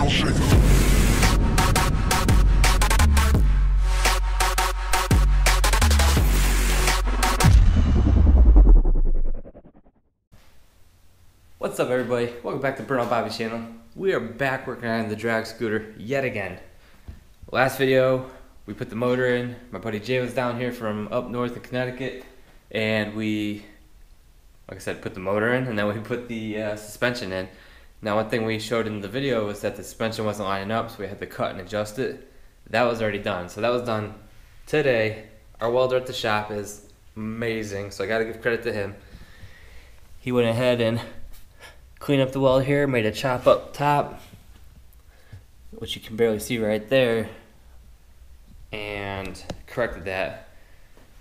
What's up, everybody? Welcome back to Burnout Bobby channel. We are back working on the drag scooter yet again. Last video, we put the motor in. My buddy Jay was down here from up north in Connecticut, and we, like I said, put the motor in, and then we put the suspension in. Now, one thing we showed in the video was that the suspension wasn't lining up, so we had to cut and adjust it. That was already done, so that was done today. Our welder at the shop is amazing, so I gotta give credit to him. He went ahead and cleaned up the weld here, made a chop up top, which you can barely see right there, and corrected that.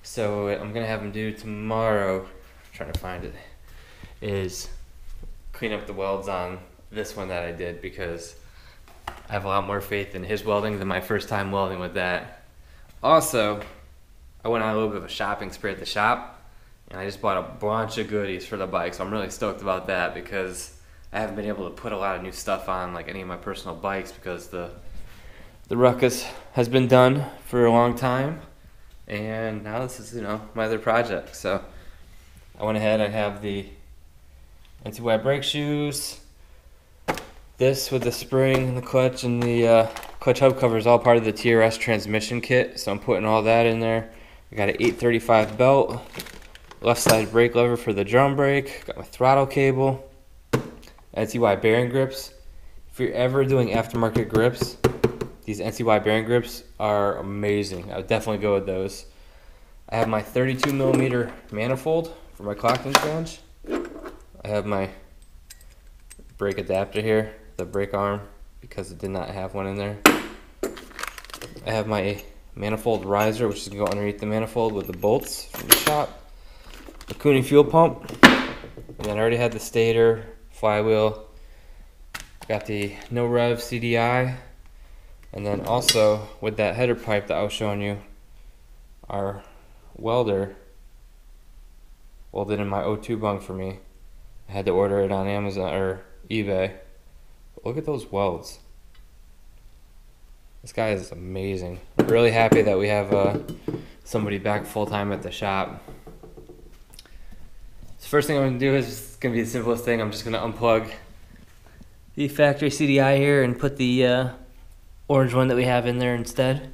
So what I'm gonna have him do tomorrow, I'm trying to find it, is clean up the welds on this one that I did, because I have a lot more faith in his welding than my first time welding with that. Also, I went on a little bit of a shopping spree at the shop, and I just bought a bunch of goodies for the bike, so I'm really stoked about that, because I haven't been able to put a lot of new stuff on like any of my personal bikes, because the Ruckus has been done for a long time, and now this is, you know, my other project. So I went ahead and have the anti-wide brake shoes, this with the spring and the clutch, and the clutch hub cover is all part of the TRS transmission kit, so I'm putting all that in there. I got an 835 belt, left side brake lever for the drum brake, got my throttle cable, NCY bearing grips. If you're ever doing aftermarket grips, these NCY bearing grips are amazing. I would definitely go with those. I have my 32mm manifold for my clocking flange. I have my brake adapter here, the brake arm, because it did not have one in there. I have my manifold riser, which is going to go underneath the manifold with the bolts from the shop. The Cooney fuel pump, and then I already had the stator, flywheel, got the no rev CDI, and then also with that header pipe that I was showing you, our welder welded in my O2 bung for me. I had to order it on Amazon or eBay. But look at those welds. This guy is amazing. I'm really happy that we have somebody back full-time at the shop. The first thing I'm going to do is going to be the simplest thing. I'm just going to unplug the factory CDI here and put the orange one that we have in there instead.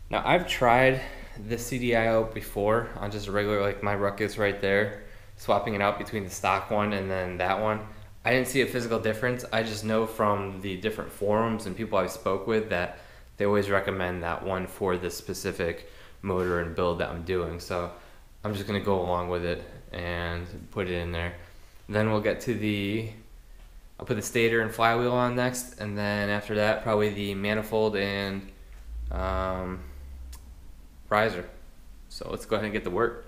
Now, I've tried this CDI out before on just a regular, like my Ruckus right there, swapping it out between the stock one and then that one. I didn't see a physical difference. I just know from the different forums and people I've spoke with that they always recommend that one for this specific motor and build that I'm doing. So I'm just going to go along with it and put it in there. Then we'll get to I'll put the stator and flywheel on next, and then after that probably the manifold and riser. So let's go ahead and get to work.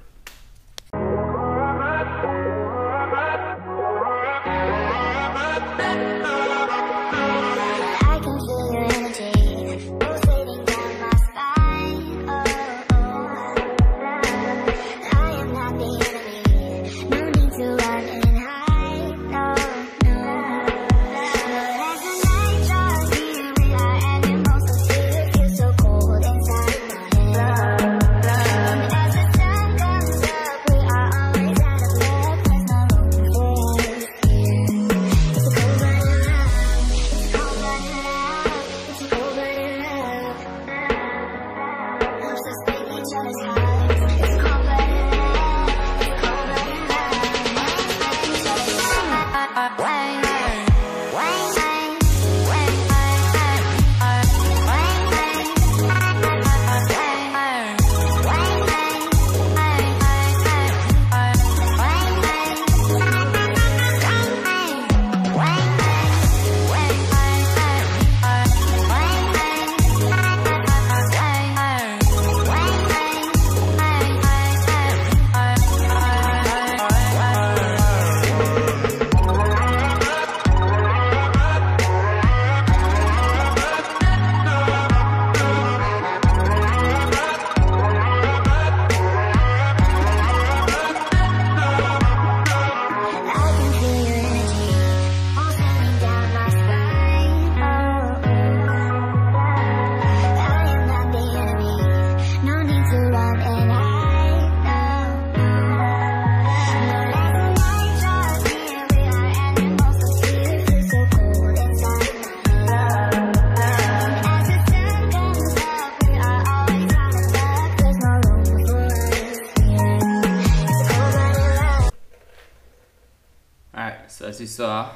saw,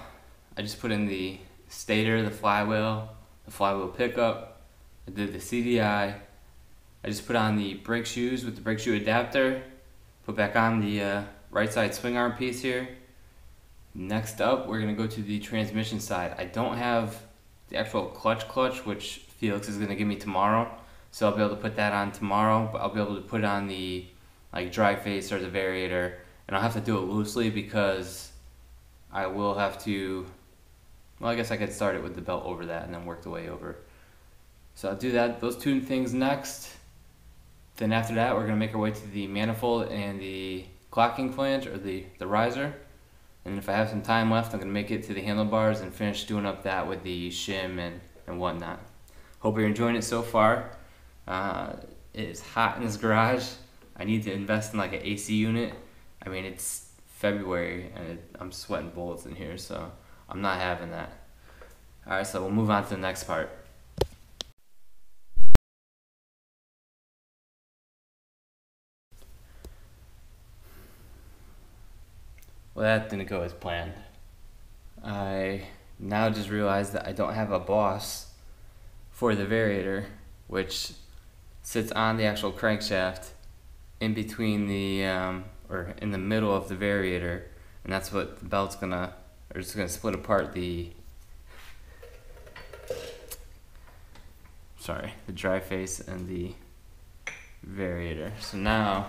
I just put in the stator, the flywheel pickup. I did the CDI. I just put on the brake shoes with the brake shoe adapter. Put back on the right side swing arm piece here. Next up, we're gonna go to the transmission side. I don't have the actual clutch, which Felix is gonna give me tomorrow. So I'll be able to put that on tomorrow, but I'll be able to put on the drive face or the variator, and I'll have to do it loosely because I will have to, well, I guess I could start it with the belt over that and then work the way over. So I'll do that, those two things next. Then after that, we're gonna make our way to the manifold and the clocking flange, or the riser. And if I have some time left, I'm gonna make it to the handlebars and finish doing up that with the shim and whatnot. Hope you're enjoying it so far. It is hot in this garage. I need to invest in like an AC unit. I mean, it's February and I'm sweating bullets in here, so I'm not having that. Alright, so we'll move on to the next part. Well, that didn't go as planned. I now just realized that I don't have a boss for the variator, which sits on the actual crankshaft in between the, or in the middle of the variator, and that's what the belt's gonna, or it's gonna split apart the, the dry face and the variator. So now,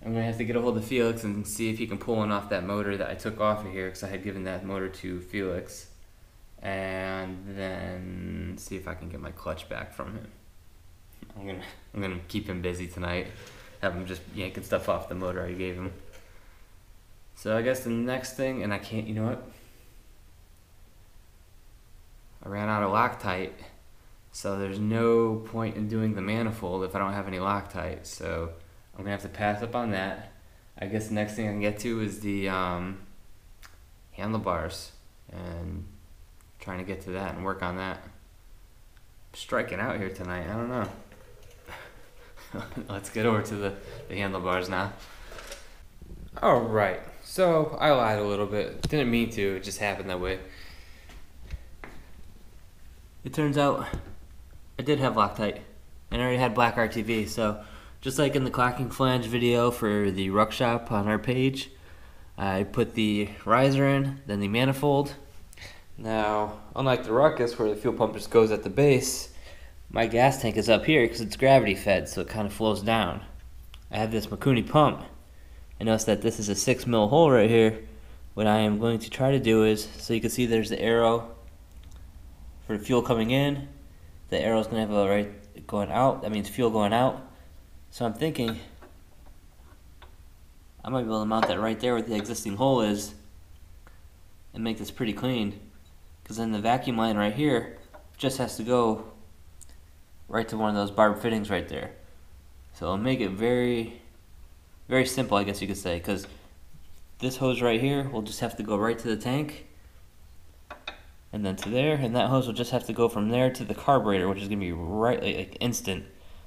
I'm gonna have to get a hold of Felix and see if he can pull one off that motor that I took off of here, because I had given that motor to Felix, and then see if I can get my clutch back from him. I'm gonna keep him busy tonight, have him just yanking stuff off the motor I gave him. So I guess the next thing, and I can't, you know what? I ran out of Loctite, so there's no point in doing the manifold if I don't have any Loctite. So I'm gonna have to pass up on that. I guess the next thing I can get to is the handlebars, and trying to get to that and work on that. I'm striking out here tonight, I don't know. Let's get over to the handlebars now. Alright, so I lied a little bit. Didn't mean to, it just happened that way. It turns out I did have Loctite, and I already had black RTV, so just like in the clocking flange video for the ruck shop on our page, I put the riser in, then the manifold. Now, unlike the ruckus where the fuel pump just goes at the base, my gas tank is up here because it's gravity fed, so it kind of flows down. I have this Mikuni pump, and notice that this is a 6mm hole right here. What I am going to try to do is, so you can see there's the arrow for the fuel coming in, the arrow's going to have a right going out, that means fuel going out. So I'm thinking I might be able to mount that right there where the existing hole is and make this pretty clean, because then the vacuum line right here just has to go right to one of those barb fittings right there. So it'll make it very, very simple, I guess you could say, because this hose right here will just have to go right to the tank and then to there, and that hose will just have to go from there to the carburetor, which is going to be right, like instant.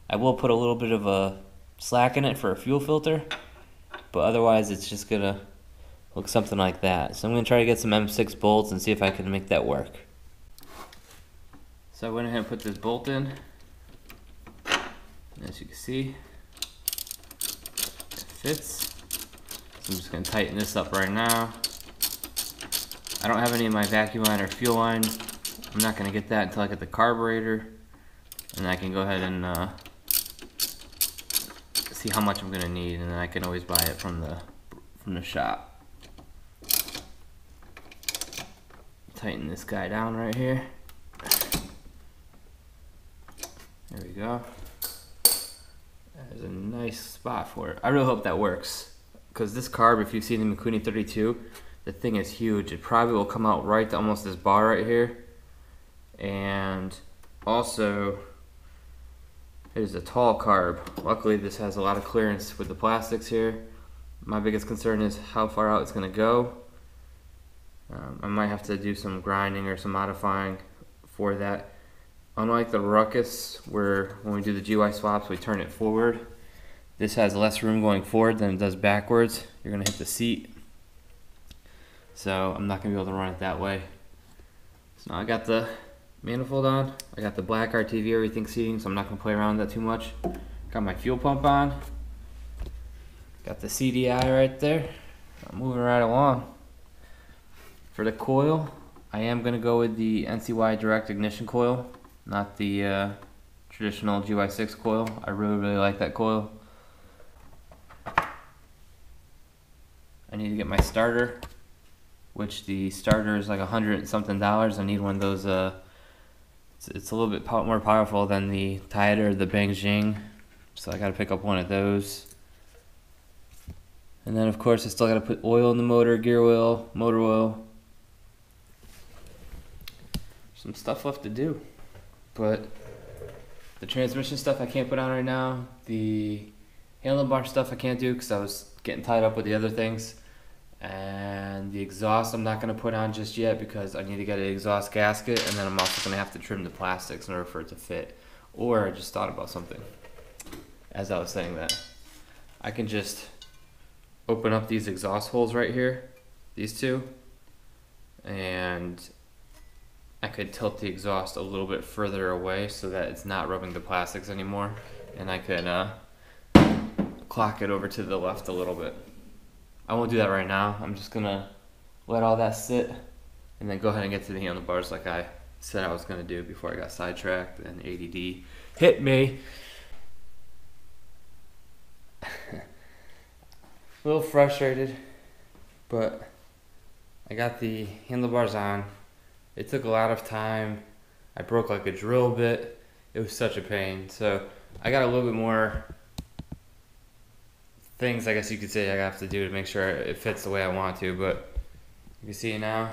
I will put a little bit of a slack in it for a fuel filter, but otherwise it's just going to look something like that. So I'm going to try to get some M6 bolts and see if I can make that work. So I went ahead and put this bolt in. As you can see, it fits. So I'm just going to tighten this up right now. I don't have any of my vacuum line or fuel line. I'm not going to get that until I get the carburetor, and I can go ahead and see how much I'm going to need, and then I can always buy it from the shop. Tighten this guy down right here. There we go. There's a nice spot for it. I really hope that works, because this carb, if you've seen the Mikuni 32, the thing is huge. It probably will come out right to almost this bar right here. And also, it is a tall carb. Luckily, this has a lot of clearance with the plastics here. My biggest concern is how far out it's going to go. I might have to do some grinding or some modifying for that. Unlike the ruckus, where when we do the GY swaps, we turn it forward. This has less room going forward than it does backwards. You're going to hit the seat. so I'm not gonna be able to run it that way. So now I got the manifold on, I got the black RTV, everything's heating, so I'm not gonna play around with that too much. Got my fuel pump on, got the CDI right there. I'm moving right along. For the coil, I am gonna go with the NCY direct ignition coil, not the traditional GY6 coil. I really like that coil. I need to get my starter, which the starter is like $100 and something. I need one of those. It's a little bit more powerful than the Tide or the Beijing, so I got to pick up one of those. And then of course I still got to put oil in the motor, gear oil, motor oil. Some stuff left to do, but the transmission stuff I can't put on right now. The handlebar stuff I can't do because I was getting tied up with the other things. And the exhaust I'm not going to put on just yet because I need to get an exhaust gasket, and then I'm also going to have to trim the plastics in order for it to fit. Or I just thought about something as I was saying that. I can just open up these exhaust holes right here, these two, and I could tilt the exhaust a little bit further away so that it's not rubbing the plastics anymore, and I could clock it over to the left a little bit. I won't do that right now. I'm just gonna let all that sit and then go ahead and get to the handlebars like I said I was gonna do before I got sidetracked and ADD hit me. A little frustrated, but I got the handlebars on. It took a lot of time. I broke like a drill bit. It was such a pain. So I got a little bit more things, I guess you could say, I have to do to make sure it fits the way I want to, but you can see now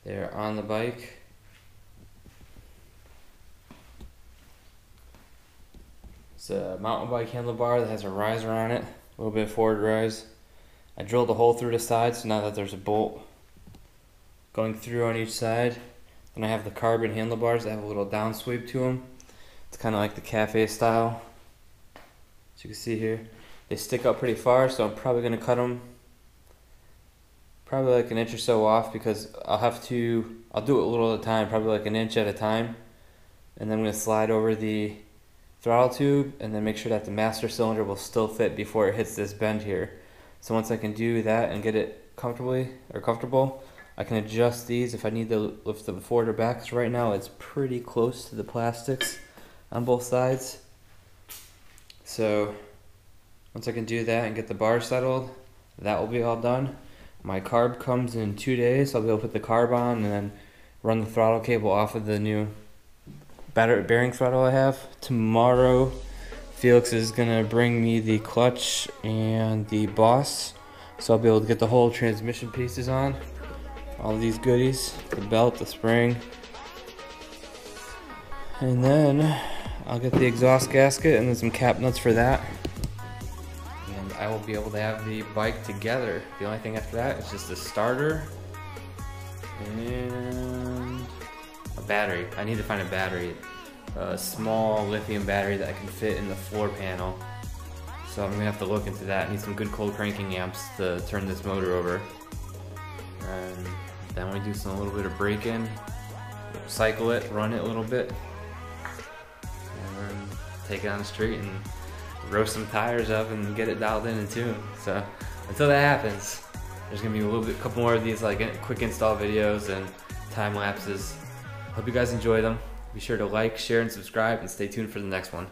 they're on the bike. It's a mountain bike handlebar that has a riser on it, a little bit of forward rise. I drilled a hole through the side, so now that there's a bolt going through on each side. Then I have the carbon handlebars that have a little down sweep to them. It's kind of like the cafe style. As you can see here, they stick up pretty far, so I'm probably going to cut them probably like an inch or so off, because I'll do it a little at a time, probably like an inch at a time. And then I'm going to slide over the throttle tube and then make sure that the master cylinder will still fit before it hits this bend here. So once I can do that and get it comfortable, I can adjust these if I need to lift them forward or back, because right now it's pretty close to the plastics on both sides. So once I can do that and get the bar settled, that will be all done. My carb comes in 2 days. I'll be able to put the carb on and then run the throttle cable off of the new bearing throttle I have. Tomorrow, Felix is gonna bring me the clutch and the boss, so I'll be able to get the whole transmission pieces on. All these goodies, the belt, the spring, and then I'll get the exhaust gasket and then some cap nuts for that, and I will be able to have the bike together. The only thing after that is just a starter and a battery. I need to find a battery, a small lithium battery that I can fit in the floor panel. So I'm gonna have to look into that. I need some good cold cranking amps to turn this motor over. And then we do a little bit of braking, cycle it, run it a little bit, and then take it on the street and roast some tires up and get it dialed in and tuned. So until that happens, there's gonna be a couple more of these like quick install videos and time lapses. Hope you guys enjoy them. Be sure to like, share, and subscribe, and stay tuned for the next one.